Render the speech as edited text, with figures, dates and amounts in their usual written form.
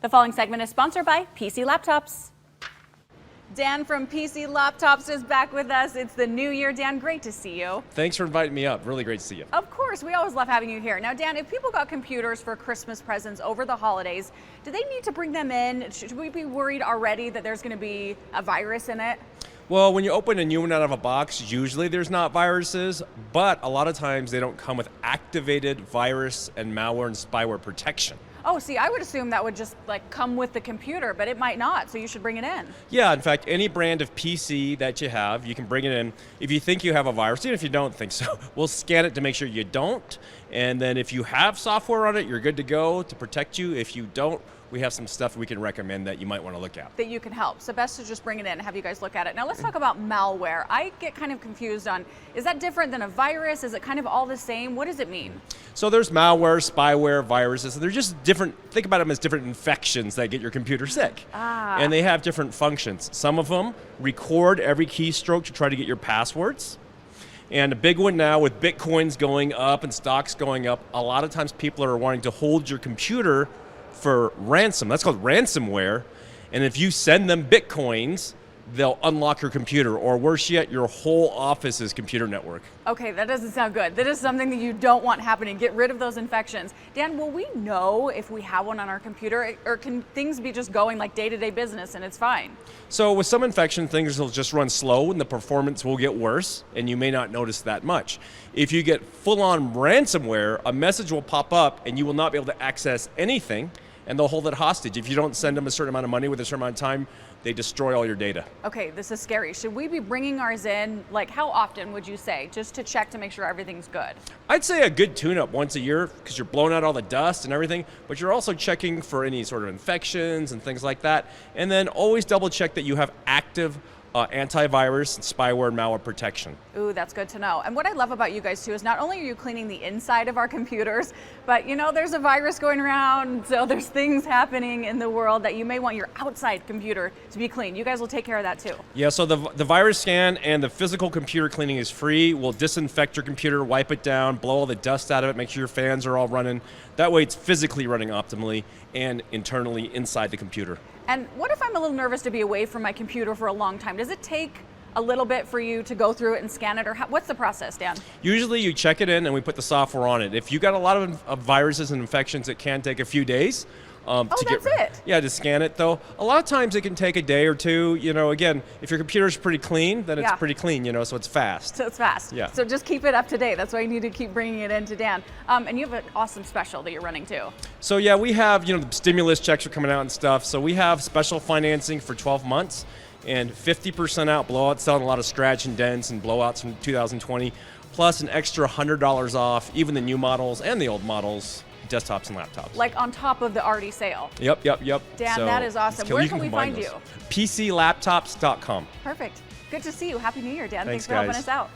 The following segment is sponsored by PC Laptops. Dan from PC Laptops is back with us. It's the new year. Dan, great to see you. Thanks for inviting me up. Really great to see you. Of course, we always love having you here. Now, Dan, if people got computers for Christmas presents over the holidays, do they need to bring them in? Should we be worried already that there's going to be a virus in it? Well, when you open a new one out of a box, usually there's not viruses, but a lot of times they don't come with activated virus and malware and spyware protection. Oh, see, I would assume that would just like come with the computer, but it might not, so you should bring it in. Yeah, in fact, any brand of PC that you have, you can bring it in. If you think you have a virus, even if you don't think so, we'll scan it to make sure you don't. And then if you have software on it, you're good to go to protect you. If you don't, we have some stuff we can recommend that you might want to look at. That you can help. So best to just bring it in and have you guys look at it. Now let's talk about malware. I get kind of confused on, is that different than a virus? Is it kind of all the same? What does it mean? So there's malware, spyware, viruses. They're just different, think about them as different infections that get your computer sick. And they have different functions. Some of them record every keystroke to try to get your passwords. And a big one now with Bitcoins going up and stocks going up, a lot of times people are wanting to hold your computer for ransom. That's called ransomware. And if you send them Bitcoins, they'll unlock your computer, or worse yet, your whole office's computer network. Okay, that doesn't sound good. That is something that you don't want happening. Get rid of those infections. Dan, will we know if we have one on our computer, or can things be just going like day-to-day business and it's fine? So with some infection, things will just run slow and the performance will get worse, and you may not notice that much. If you get full-on ransomware, a message will pop up and you will not be able to access anything, and they'll hold it hostage. If you don't send them a certain amount of money with a certain amount of time, they destroy all your data. Okay, this is scary. Should we be bringing ours in, like how often would you say, just to check to make sure everything's good? I'd say a good tune-up once a year, because you're blowing out all the dust and everything, but you're also checking for any sort of infections and things like that. And then always double check that you have active antivirus, spyware, and malware protection. Ooh, that's good to know. And what I love about you guys too is not only are you cleaning the inside of our computers, but you know there's a virus going around, so there's things happening in the world that you may want your outside computer to be clean. You guys will take care of that too. Yeah, so the virus scan and the physical computer cleaning is free. We'll disinfect your computer, wipe it down, blow all the dust out of it, make sure your fans are all running. That way it's physically running optimally and internally inside the computer. And what if I'm a little nervous to be away from my computer for a long time? Does it take a little bit for you to go through it and scan it, or what's the process, Dan? Usually you check it in and we put the software on it. If you got a lot of viruses and infections, it can take a few days. Yeah, to scan it though. A lot of times it can take a day or two. You know, again, if your computer's pretty clean, then it's pretty clean, you know, so it's fast. So it's fast. Yeah. So just keep it up to date. That's why you need to keep bringing it in to Dan. And you have an awesome special that you're running too. So yeah, we have, you know, the stimulus checks are coming out and stuff. So we have special financing for 12 months and 50% out blowouts, selling a lot of scratch and dents and blowouts from 2020, plus an extra $100 off, even the new models and the old models. Desktops and laptops. Like on top of the already sale. Yep. Dan, so that is awesome. Where can we find you? PCLaptops.com. Perfect. Good to see you. Happy New Year, Dan. Thanks for helping us out.